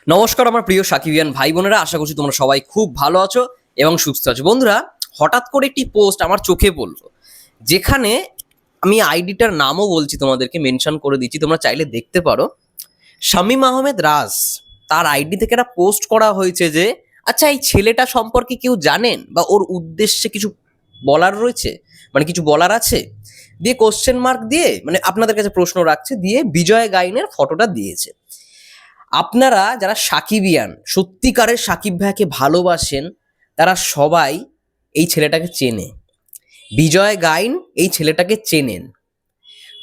নমস্কার আমার প্রিয় সাকিবিয়ান ভাই বোনেরা, আশা করছি তোমরা সবাই খুব ভালো আছো এবং সুস্থ আছো। বন্ধুরা, হঠাৎ করে একটি পোস্ট আমার চোখে পড়লো, যেখানে আমি আইডিটার নামও বলছি, তোমাদেরকে মেনশন করে দিচ্ছি, তোমরা চাইলে দেখতে পারো। শামীম আহমেদ রাজ, তার আইডি থেকে একটা পোস্ট করা হয়েছে যে আচ্ছা, এই ছেলেটা সম্পর্কে কেউ জানেন বা ওর উদ্দেশ্যে কিছু বলার রয়েছে, মানে কিছু বলার আছে, দিয়ে কোশ্চেন মার্ক দিয়ে, মানে আপনাদের কাছে প্রশ্ন রাখছে, দিয়ে বিজয় গাইনের ফটোটা দিয়েছে। আপনারা যারা সাকিবিয়ান, সত্যিকারের সাকিব ভাইকে ভালোবাসেন, তারা সবাই এই ছেলেটাকে চেনে। বিজয় গাইন এই ছেলেটাকে চেনেন।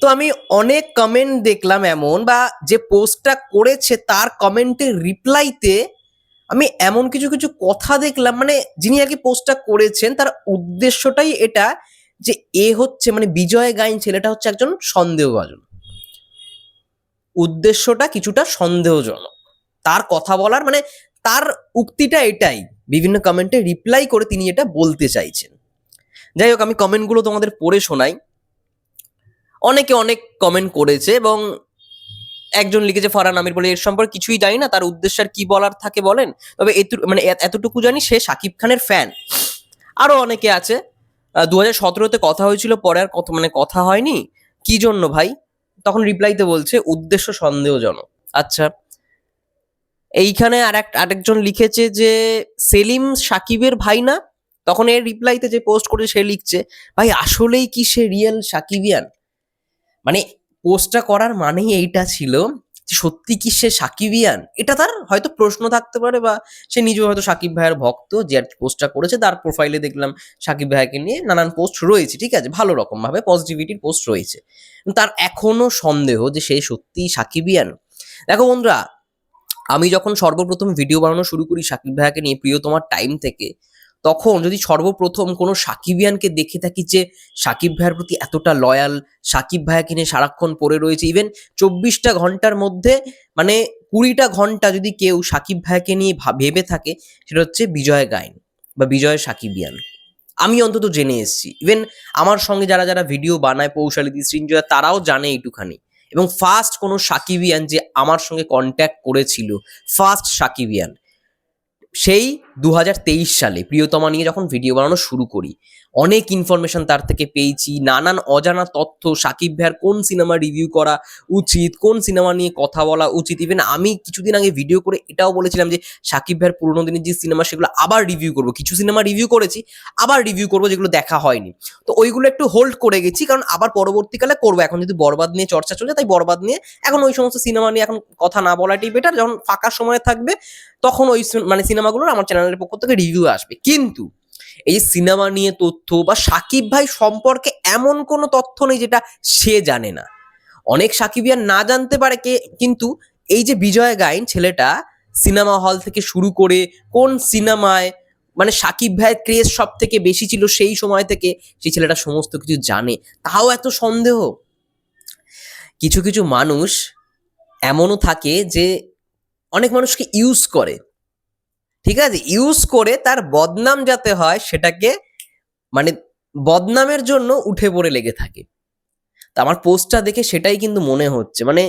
তো আমি অনেক কমেন্ট দেখলাম এমন, বা যে পোস্টটা করেছে তার কমেন্টের রিপ্লাইতে আমি এমন কিছু কিছু কথা দেখলাম, মানে যিনি আর কি পোস্টটা করেছেন তার উদ্দেশ্যটাই এটা, যে এ হচ্ছে, মানে বিজয় গাইন ছেলেটা হচ্ছে একজন সন্দেহভাজন। উদ্দেশ্যটা কিছুটা সন্দেহজনক তার কথা বলার, মানে তার উক্তিটা এটাই। বিভিন্ন কমেন্টে রিপ্লাই করে তিনি এটা বলতে চাইছেন। যাই হোক, আমি কমেন্টগুলো তোমাদের পড়ে শোনাই। অনেকে অনেক কমেন্ট করেছে এবং একজন লিখেছে ফারহান আমির বলে, এর সম্পর্কে কিছুই জানি না, তার উদ্দেশ্য আর কি বলার থাকে বলেন, তবে মানে এতটুকু জানি সে শাকিব খানের ফ্যান। আরো অনেকে আছে, 2017-তে কথা হয়েছিল, পরে আর কথা, মানে কথা হয়নি। কি জন্য ভাই? তখন রিপ্লাইতে বলছে উদ্দেশ্য সন্দেহজনক। আচ্ছা, এইখানে আরেকজন লিখেছে যে সেলিম সাকিবের ভাই না? তখন এর রিপ্লাইতে যে পোস্ট করে সে লিখছে, ভাই আসলেই কি সে রিয়েল সাকিবিয়ান? মানে পোস্টটা করার মানেই এইটা ছিল যে সত্যি কি সে সাকিবিয়ান, এটা তার হয়তো প্রশ্ন থাকতে পারে, বা সে নিজেও হয়তো সাকিব ভাইয়ের ভক্ত, যে আর পোস্টটা করেছে। তার প্রোফাইলে দেখলাম সাকিব ভাইকে নিয়ে নানান পোস্ট রয়েছে, ঠিক আছে, ভালো রকম ভাবে পজিটিভিটির পোস্ট রয়েছে, কিন্তু তার এখনো সন্দেহ যে সে সত্যি সাকিবিয়ান। দেখো বন্ধুরা, আমি যখন সর্বপ্রথম ভিডিও বানানো শুরু করি সাকিব ভাইয়াকে নিয়ে প্রিয়তমার টাইম থেকে, তখন যদি সর্বপ্রথম কোনো সাকিবিয়ানকে দেখে থাকি যে সাকিব ভাইয়ের প্রতি এতটা লয়াল, সাকিব ভাইয়াকে নিয়ে সারাক্ষণ পড়ে রয়েছে, ইভেন 24টা ঘন্টার মধ্যে মানে 20টা ঘন্টা যদি কেউ সাকিব ভাইয়াকে নিয়ে ভেবে থাকে, সেটা হচ্ছে বিজয় গাইন বা বিজয় সাকিবিয়ান। আমি অন্তত জেনে এসেছি, ইভেন আমার সঙ্গে যারা যারা ভিডিও বানায়, পৌশালিদি, সৃঞ্জয়া, তারাও জানে এইটুখানি। এবং ফার্স্ট কোনো সাকিবিয়ান যে আমার সঙ্গে কন্ট্যাক্ট করেছিল, ফার্স্ট সাকিবিয়ান, সেই 2023 সালে প্রিয়তমা নিয়ে যখন ভিডিও বানানো শুরু করি, অনেক ইনফরমেশন তার থেকে পেয়েছি, নানান অজানা তথ্য, সাকিব ভাইয়ার কোন সিনেমা রিভিউ করা উচিত, কোন সিনেমা নিয়ে কথা বলা উচিত। ইভেন আমি কিছুদিন আগে ভিডিও করে এটাও বলেছিলাম যে সাকিব ভাইয়ার পুরোনো দিনের যে সিনেমা সেগুলো আবার রিভিউ করবো। কিছু সিনেমা রিভিউ করেছি, আবার রিভিউ করবো যেগুলো দেখা হয়নি। তো ওইগুলো একটু হোল্ড করে গেছি, কারণ আবার পরবর্তীকালে করবো। এখন যদি বরবাদ নিয়ে চর্চা চলছে, তাই বরবাদ নিয়ে এখন ওই সমস্ত সিনেমা নিয়ে এখন কথা না বলাটাই বেটার। যখন ফাঁকা সময় থাকবে তখন ওই মানে সিনেমাগুলোর আমার চ্যানেলের পক্ষ থেকে রিভিউ আসবে। কিন্তু এই সিনেমা নিয়ে তথ্য বা সাকিব ভাই সম্পর্কে এমন কোনো তথ্য নেই যেটা সে জানে না। অনেক সাকিবিয়ান না জানতে পারে কে, কিন্তু এই যে বিজয় গাইন ছেলেটা, সিনেমা হল থেকে শুরু করে কোন সিনেমায় মানে সাকিব ভাইয়ের ক্রেজ সব থেকে বেশি ছিল সেই সময় থেকে, সেই ছেলেটা সমস্ত কিছু জানে, তাও এত সন্দেহ। কিছু কিছু মানুষ এমনও থাকে যে অনেক মানুষকে ইউজ করে, ঠিক আছে, ইউজ করে তার বদনাম যাতে হয় সেটাকে, মানে বদনামের জন্য উঠে পড়ে লেগে থাকে। তা আমার পোস্টটা দেখে সেটাই কিন্তু মনে হচ্ছে, মানে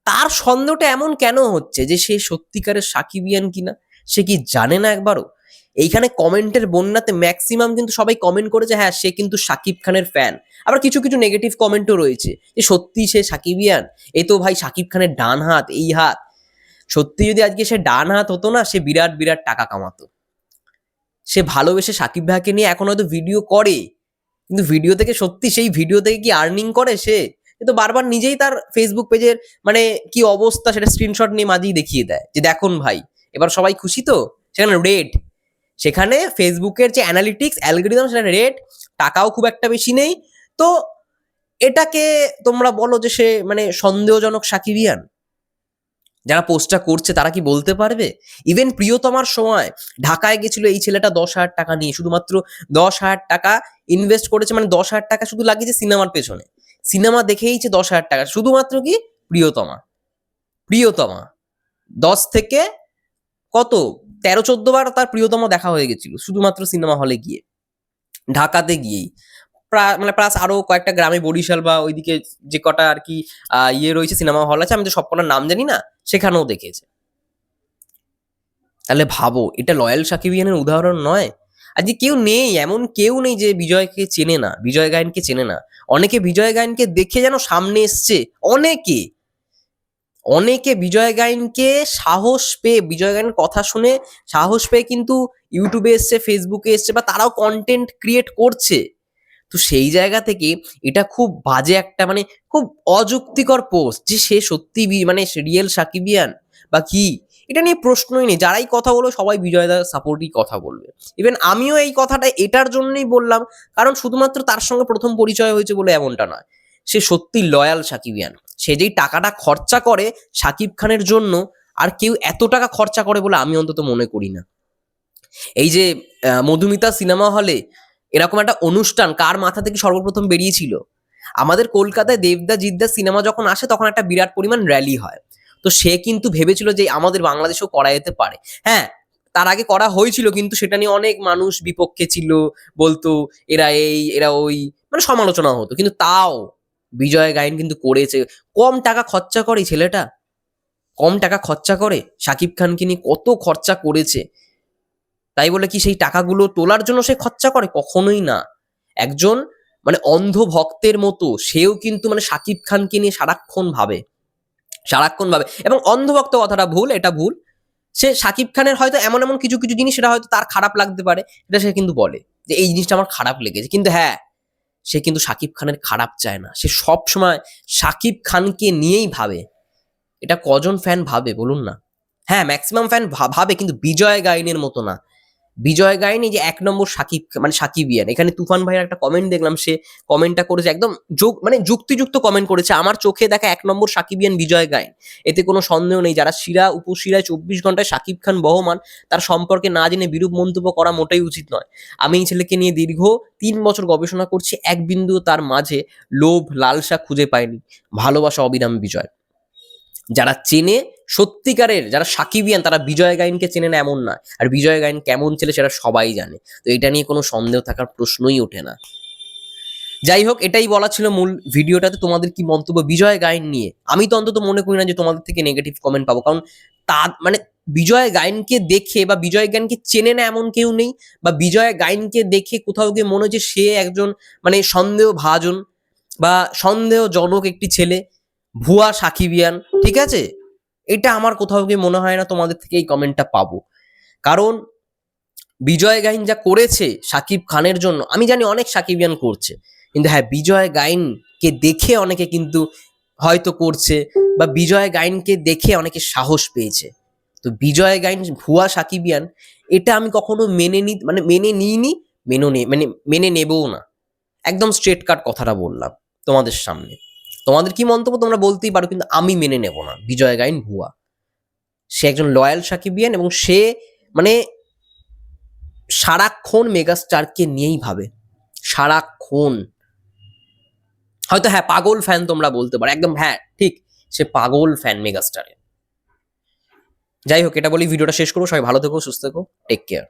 তার সন্দেহটা এমন কেন হচ্ছে যে সে সত্যিকারের সাকিবিয়ান কিনা, সে কি জানে না একবারও? এইখানে কমেন্টের বন্যাতে ম্যাক্সিমাম কিন্তু সবাই কমেন্ট করেছে হ্যাঁ সে কিন্তু সাকিব খানের ফ্যান। আবার কিছু কিছু নেগেটিভ কমেন্টও রয়েছে যে সত্যি সে সাকিবিয়ান, এ তো ভাই সাকিব খানের ডান হাত, এই হাত। সত্যি যদি আজকে সে ডান হাত হতো না, সে বিরাট বিরাট টাকা কামাতো। সে ভালোবেসে সাকিব ভাইকে নিয়ে এখন হয়তো ভিডিও করে, কিন্তু ভিডিও থেকে সত্যি সেই ভিডিও থেকে কি আর্নিং করে সে? সে তো বারবার নিজেই তার ফেসবুক পেজের মানে কি অবস্থা সেটা স্ক্রিনশট নিয়ে মাঝেই দেখিয়ে দেয় যে দেখুন ভাই, এবার সবাই খুশি তো। সেখানে রেড, সেখানে ফেসবুকের যে অ্যানালিটিক্স অ্যালগোরিদম সেখানে রেড, টাকাও খুব একটা বেশি নেই। তো এটাকে তোমরা বলো যে সে মানে সন্দেহজনক সাকিবিয়ান? যারা পোস্টটা করছে তারা কি বলতে পারবে? ইভেন প্রিয়তমার সময় ঢাকায় গেছিল এই ছেলেটা 10,000 টাকা নিয়ে, শুধুমাত্র 10,000 টাকা ইনভেস্ট করেছে, মানে 10,000 টাকা শুধু লাগিয়েছে সিনেমার পেছনে। সিনেমা দেখেইছে 10,000 টাকা, শুধুমাত্র কি প্রিয়তমা। প্রিয়তমা 10 থেকে কত 13-14 বার তার প্রিয়তমা দেখা হয়ে গেছিল শুধুমাত্র সিনেমা হলে গিয়ে, ঢাকাতে গিয়েই। মানে প্লাস আরো কয়েকটা গ্রামে, বরিশাল বা ওইদিকে যে কটা আর কি ইয়ে রয়েছে সিনেমা হল আছে, আমি তো সব কটার নাম জানি না, সেখানেও দেখেছে। তাহলে ভাবো, এটা লয়াল সাকিবিয়ানের উদাহরণ নয়? আজকে কেউ নেই, এমন কেউ নেই যে বিজয়কে চেনে না, বিজয় গায়নকে চেনে না। অনেকে বিজয় গায়নকে দেখে যেন সামনে এসছে, অনেকে অনেকে বিজয় গায়নকে সাহস পেয়ে, বিজয় গায়নের কথা শুনে সাহস পেয়ে কিন্তু ইউটিউবে এসছে, ফেসবুকে এসছে, বা তারাও কন্টেন্ট ক্রিয়েট করছে। তো সেই জায়গা থেকে এটা খুব বাজে একটা, মানে খুব অযুক্তিকর পোস্ট যে সে সত্যি মানে রিয়েল সাকিবিয়ান বা কি, এটা নিয়ে প্রশ্নই নেই। যারাই কথা বলবে সবাই বিজয়দার সাপোর্টই কথা বলবে। ইভেন আমিও এই কথাটা এটার জন্যই বললাম, কারণ শুধুমাত্র তার সঙ্গে প্রথম পরিচয় হয়েছে বলে এমনটা নয়, সে সত্যি লয়াল সাকিবিয়ান। সে যেই টাকাটা খরচা করে সাকিব খানের জন্য, আর কেউ এত টাকা খরচা করে বলে আমি অন্তত মনে করি না। এই যে মধুমিতা সিনেমা হলে এরকম একটা অনুষ্ঠান কার মাথা থেকে সর্বপ্রথম বেরিয়েছিল? আমাদের কলকাতায় দেবদা জিদ্দা সিনেমা যখন আসে তখন একটা বিরাট পরিমাণ র্যালি হয়। তো সে কিন্তু ভেবেছিল যে আমাদের বাংলাদেশেও করা যেতে পারে। হ্যাঁ, তার আগে করা হয়েছিল, কিন্তু সেটা নিয়ে অনেক মানুষ বিপক্ষে ছিল, বলতো এরা এই এরা ওই, মানে সমালোচনা হতো। কিন্তু তাও বিজয় গায়েন কিন্তু করেছে। কম টাকা খরচা করে ছেলেটা, কম টাকা খরচা করে শাকিব খানকে নিয়ে কত খরচা করেছে। তাই বলে কি সেই টাকাগুলো তোলার জন্য সে খরচা করে? কখনোই না। একজন মানে অন্ধ ভক্তের মতো সেও কিন্তু মানে শাকিব খানকে নিয়ে সারাক্ষণ ভাবে, সারাক্ষণ ভাবে। এবং অন্ধভক্ত কথাটা ভুল, এটা ভুল। সে শাকিব খানের হয়তো এমন এমন কিছু কিছু জিনিস সেটা হয়তো তার খারাপ লাগতে পারে, এটা সে কিন্তু বলে যে এই জিনিসটা আমার খারাপ লেগেছে। কিন্তু হ্যাঁ, সে কিন্তু শাকিব খানের খারাপ চায় না, সে সব সময় শাকিব খানকে নিয়েই ভাবে। এটা কজন ফ্যান ভাবে বলুন না? হ্যাঁ, ম্যাক্সিমাম ফ্যান ভাবে, কিন্তু বিজয় গাইনের মতো না। বিজয় গায়ন এই যে এক নম্বর সাকিব, মানে সাকিবিয়ান। এখানে তুফান ভাইয়ের একটা কমেন্ট দেখলাম, সে কমেন্টটা করেছে একদম মানে যুক্তিযুক্ত কমেন্ট করেছে, আমার চোখে দেখা এক নম্বর সাকিবিয়ান বিজয় গায়ন। এতে কোনো সন্দেহ নেই। যারা শিরা উপশিরায় 24 ঘন্টায় সাকিব খান বহমান, তার সম্পর্কে না জেনে বিরূপ মন্তব্য করা মোটেই উচিত নয়। আমি এই ছেলেকে নিয়ে দীর্ঘ 3 বছর গবেষণা করছি, এক বিন্দু তার মাঝে লোভ লালসা খুঁজে পাইনি, ভালোবাসা অবিরাম বিজয়। যারা চেনে সত্যিকারের, যারা সাকিবিয়ান, তারা বিজয় গায়নকে চেনে না এমন না। আর বিজয় গায়ন কেমন ছেলে সেটা সবাই জানে। তো এটা নিয়ে কোনো সন্দেহ থাকার প্রশ্নই ওঠে না। যাই হোক, এটাই বলা ছিল মূল ভিডিওটাতে। তোমাদের কি মন্তব্য বিজয় গায়ন নিয়ে? আমি তো অন্তত মনে করি না যে তোমাদের থেকে নেগেটিভ কমেন্ট পাবো, কারণ তা মানে বিজয় গায়নকে দেখে বা বিজয় গায়নকে চেনে না এমন কেউ নেই, বা বিজয় গায়নকে দেখে কোথাও গিয়ে মনে হচ্ছে সে একজন মানে সন্দেহভাজন বা সন্দেহজনক একটি ছেলে, ভুয়া সাকিবিয়ান, ঠিক আছে? এটা আমার কোথাও গিয়ে মনে হয় না তোমাদের থেকে এই কমেন্টটা পাবো। কারণ বিজয় গাইন যা করেছে সাকিব খানের জন্য, আমি জানি অনেক সাকিবিয়ান করছে, কিন্তু হ্যাঁ, বিজয় গাইনকে দেখে অনেকে কিন্তু হয়তো করছে, বা বিজয় গাইনকে দেখে অনেকে সাহস পেয়েছে। তো বিজয় গাইন ভুয়া সাকিবিয়ান, এটা আমি কখনো মেনে নিইনি, মানে মেনে নেবও না। একদম স্ট্রেট কাট কথাটা বললাম তোমাদের সামনে। তোমাদের কি মন্তব্য তোমরা বলতেই পারো, কিন্তু আমি মেনে নেব না বিজয় গাইন ভুয়া। সে একজন লয়াল সাকিবিয়ান, এবং সে মানে সারাক্ষণ মেগাস্টারকে নিয়েই ভাবে, সারাক্ষণ। হয়তো হ্যাঁ, পাগল ফ্যান তোমরা বলতে পারো, একদম হ্যাঁ ঠিক, সে পাগল ফ্যান মেগাস্টারের। যাই হোক, এটা বলি ভিডিওটা শেষ করবো। সবাই ভালো থেকো, সুস্থ থেকো, টেক কেয়ার।